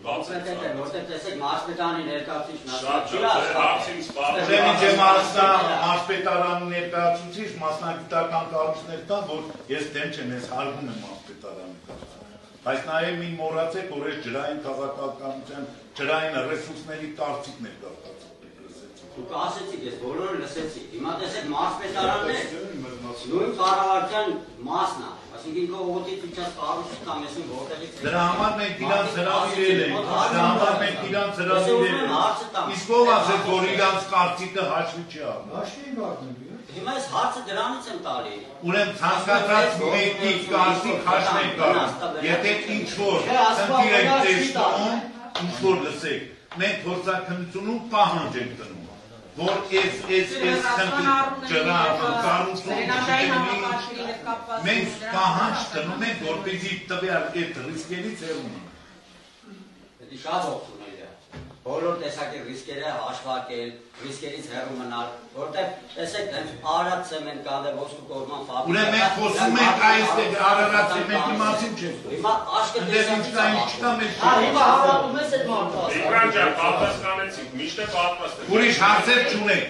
Որտեղ տեսեք մարզպետարանի ներկայացուցիչն մարզպետարանի ներկայացուցիչ մասնագիտական կառույցներ կան, որ ես դեմ չեմ, ես հարգում եմ մարզպետարանի կառույցը։ Բայց նաև մի մոռացեք, որ այս ջրային քաղաքականության ջրային ռեսուրսների կարծիքն է կապված։ Դուք ասեցիք, ես բոլորը լսեցի։ Հիմա տեսեք մարզպետարանն է նույն կառավարության մասն է, այսինքն ինքը օգտի ցույցած կառույցը կամ այսին որտեղից է։ Դրա համար մենք իրանց հրավիրել ենք, իսկ ով ասեց, որ իրանց կարծիքը հաշվի չի առնում։ Հիմա ես հարցը դրանից եմ տալի։ Ուրեմն ցանկացած մեկի կարծիք հաշվի կառնում։ Եթե ինչ-որ խնդիր եք տեսնում, ինչ-որ լսեք, մենք փորձաքննությունում պահանջ ենք տնում, որ այս մենք պահանջ տնում ենք, որպեսզի տվյալ այդ ռիսկերից հեռու մնանք։ Դա շատ օգտուն է։ Բոլոր տեսակի ռիսկերը հաշվարկել, ռիսկերից հեռու մնալ, որտեղ տեսեք դեռ Արարատ ցեմենտ կա, ոսկու կողման ֆաբրիկա։ Ուրեմն մենք խոսում ենք այս Արարատ ցեմենտի մասին չենք։ Հիմա աշկը տեսանից չկա մեր։ Հիմա հավատում ես այդ մարդու։ Իքրան ջան, պատասխանեցիք, միշտ է պատասխան։ Ուրիշ հարցեր չունեք։